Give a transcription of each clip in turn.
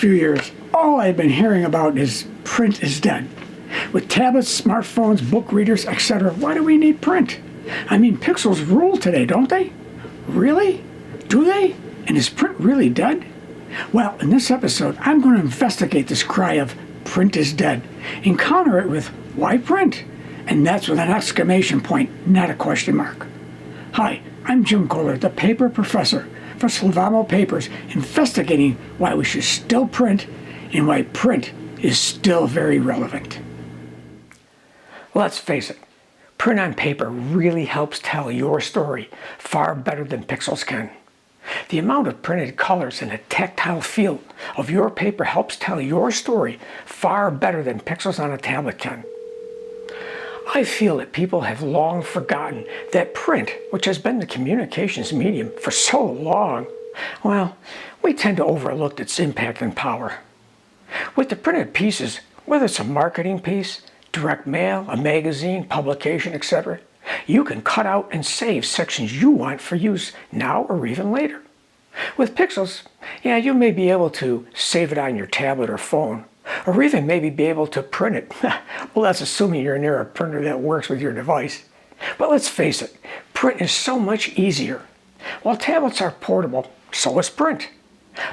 few years, all I've been hearing about is print is dead. With tablets, smartphones, book readers, etc., why do we need print? I mean, pixels rule today, don't they? Really? Do they? And is print really dead? Well, in this episode, I'm going to investigate this cry of print is dead and counter it with why print? And that's with an exclamation point, not a question mark. Hi, I'm Jim Kohler, the paper professor for Slavamo Papers, investigating why we should still print and why print is still very relevant. Let's face it, print on paper really helps tell your story far better than pixels can. The amount of printed colors and the tactile feel of your paper helps tell your story far better than pixels on a tablet can. I feel that people have long forgotten that print, which has been the communications medium for so long, well, we tend to overlook its impact and power. With the printed pieces, whether it's a marketing piece, direct mail, a magazine, publication, etc., you can cut out and save sections you want for use now or even later. With pixels, you may be able to save it on your tablet or phone, or even maybe be able to print it. Well, that's assuming you're near a printer that works with your device. But let's face it, print is so much easier. While tablets are portable, so is print.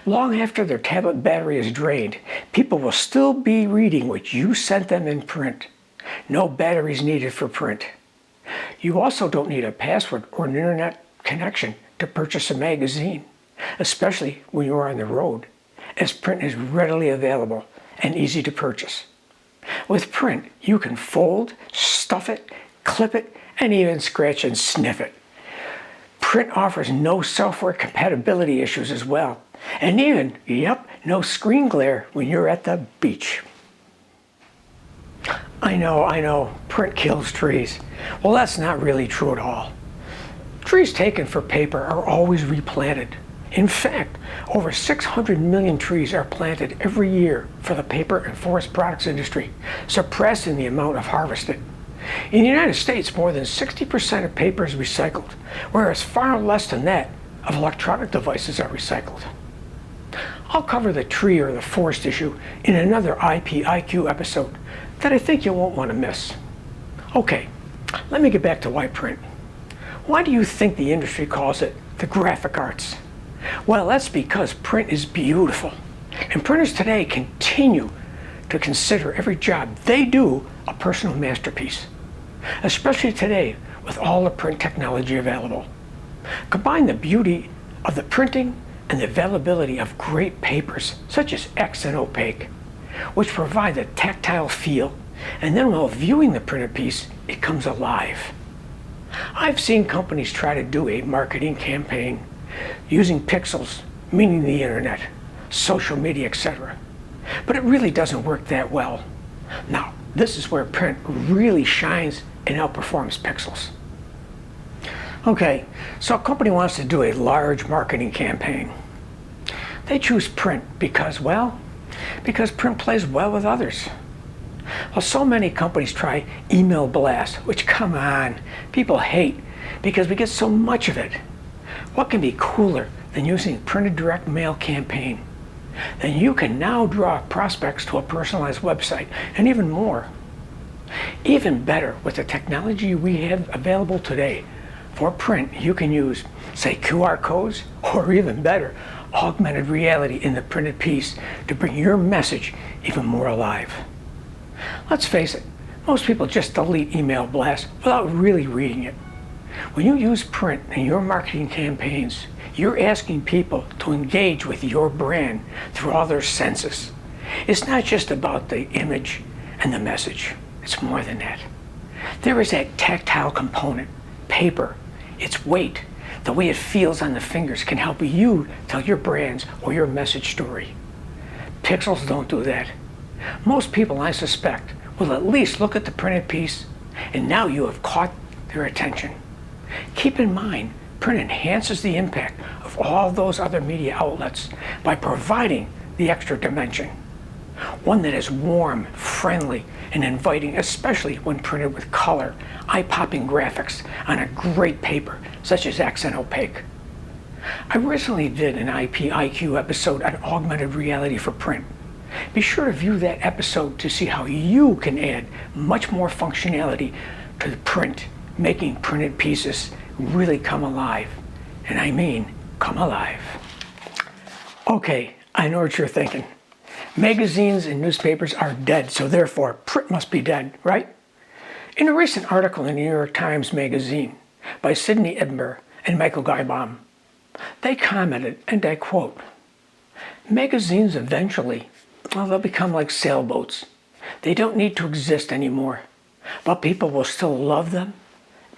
Long after their tablet battery is drained, people will still be reading what you sent them in print. No batteries needed for print. You also don't need a password or an internet connection to purchase a magazine, especially when you are on the road, as print is readily available and easy to purchase. With print, you can fold, stuff it, clip it, and even scratch and sniff it. Print offers no software compatibility issues as well, and even, no screen glare when you're at the beach. I know, print kills trees. Well, that's not really true at all. Trees taken for paper are always replanted. In fact, over 600 million trees are planted every year for the paper and forest products industry, surpassing the amount of harvested. In the United States, more than 60% of paper is recycled, whereas far less than that of electronic devices are recycled. I'll cover the tree or the forest issue in another IPIQ episode that I think you won't want to miss. Okay, let me get back to why print. Why do you think the industry calls it the graphic arts? Well, that's because print is beautiful, and printers today continue to consider every job they do a personal masterpiece, especially today with all the print technology available. Combine the beauty of the printing and the availability of great papers such as X and opaque, which provide the tactile feel, and then while viewing the printed piece, it comes alive. I've seen companies try to do a marketing campaign using pixels, meaning the internet, social media, etc. But it really doesn't work that well. Now, this is where print really shines and outperforms pixels. Okay, so a company wants to do a large marketing campaign. They choose print because print plays well with others. Well, so many companies try email blast, which, come on, people hate because we get so much of it. What can be cooler than using a printed direct mail campaign? Then you can now draw prospects to a personalized website and even more. Even better, with the technology we have available today, for print you can use, say, QR codes, or even better, augmented reality in the printed piece to bring your message even more alive. Let's face it, most people just delete email blasts without really reading it. When you use print in your marketing campaigns, you're asking people to engage with your brand through all their senses. It's not just about the image and the message. It's more than that. There is that tactile component, paper, its weight, the way it feels on the fingers can help you tell your brand's or your message story. Pixels don't do that. Most people, I suspect, will at least look at the printed piece, and now you have caught their attention. Keep in mind, print enhances the impact of all those other media outlets by providing the extra dimension. One that is warm, friendly, and inviting, especially when printed with color, eye-popping graphics on a great paper such as X and opaque. I recently did an IPIQ episode on augmented reality for print. Be sure to view that episode to see how you can add much more functionality to the print, making printed pieces really come alive. And I mean, come alive. Okay, I know what you're thinking. Magazines and newspapers are dead, so therefore print must be dead, right? In a recent article in the New York Times Magazine by Sidney Edinburgh and Michael Guybaum, they commented, and I quote, "Magazines eventually, well, they'll become like sailboats. They don't need to exist anymore, but people will still love them,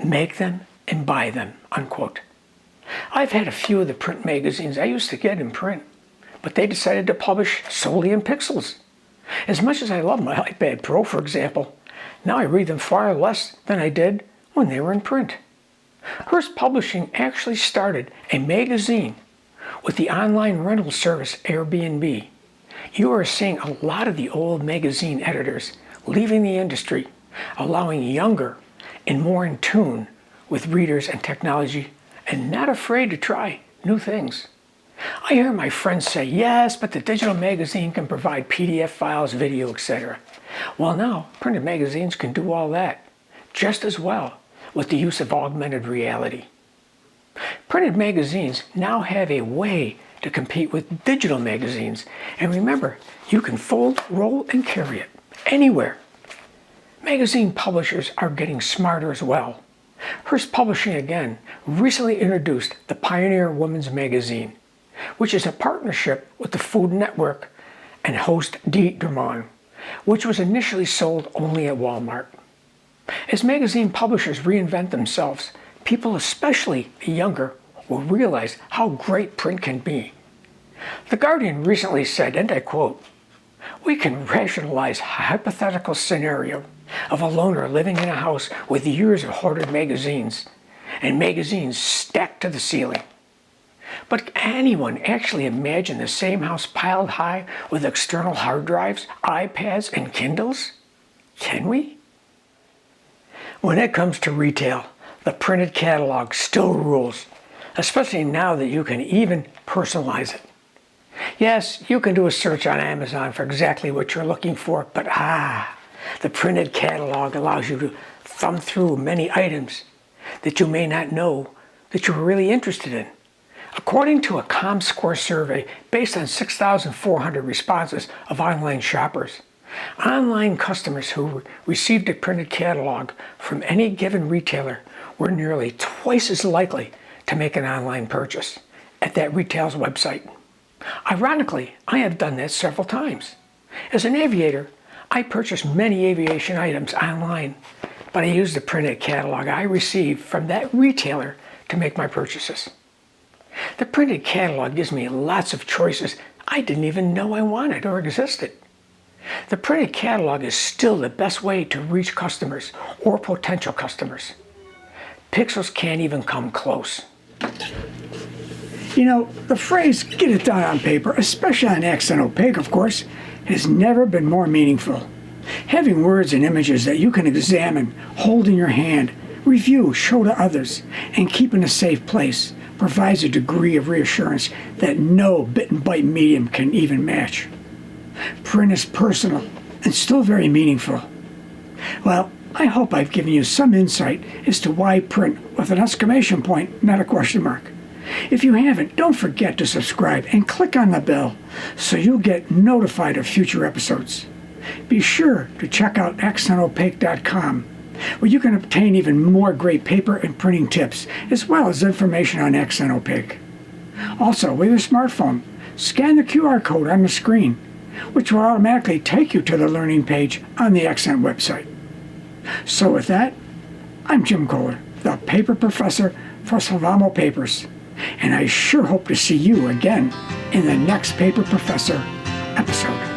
make them, and buy them," unquote. I've had a few of the print magazines I used to get in print, but they decided to publish solely in pixels. As much as I love my iPad Pro, for example, now I read them far less than I did when they were in print. Hearst Publishing actually started a magazine with the online rental service Airbnb. You are seeing a lot of the old magazine editors leaving the industry, allowing younger and more in tune with readers and technology, and not afraid to try new things. I hear my friends say, yes, but the digital magazine can provide PDF files, video, etc. Well, now, printed magazines can do all that just as well with the use of augmented reality. Printed magazines now have a way to compete with digital magazines. And remember, you can fold, roll, and carry it anywhere. Magazine publishers are getting smarter as well. Hearst Publishing, again, recently introduced the Pioneer Women's Magazine, which is a partnership with the Food Network and host Dee Drummond, which was initially sold only at Walmart. As magazine publishers reinvent themselves, people, especially the younger, will realize how great print can be. The Guardian recently said, and I quote, "We can rationalize a hypothetical scenario of a loner living in a house with years of hoarded magazines, and magazines stacked to the ceiling. But can anyone actually imagine the same house piled high with external hard drives, iPads, and Kindles? Can we?" When it comes to retail, the printed catalog still rules, especially now that you can even personalize it. Yes, you can do a search on Amazon for exactly what you're looking for, but the printed catalog allows you to thumb through many items that you may not know that you're really interested in. According to a ComScore survey based on 6,400 responses of online shoppers, online customers who received a printed catalog from any given retailer were nearly twice as likely to make an online purchase at that retailer's website. Ironically, I have done that several times. As an aviator, I purchased many aviation items online, but I used the printed catalog I received from that retailer to make my purchases. The printed catalog gives me lots of choices I didn't even know I wanted or existed. The printed catalog is still the best way to reach customers or potential customers. Pixels can't even come close. You know, the phrase "get it done on paper," especially on accent opaque, of course, has never been more meaningful. Having words and images that you can examine, hold in your hand, review, show to others, and keep in a safe place provides a degree of reassurance that no bit and byte medium can even match. Print is personal and still very meaningful. Well, I hope I've given you some insight as to why print with an exclamation point, not a question mark. If you haven't, don't forget to subscribe and click on the bell so you'll get notified of future episodes. Be sure to check out accentopaque.com, where you can obtain even more great paper and printing tips, as well as information on Accent Opaque. Also, with your smartphone, scan the QR code on the screen, which will automatically take you to the learning page on the Accent website. So with that, I'm Jim Kohler, the paper professor for Salvamo Papers, and I sure hope to see you again in the next Paper Professor episode.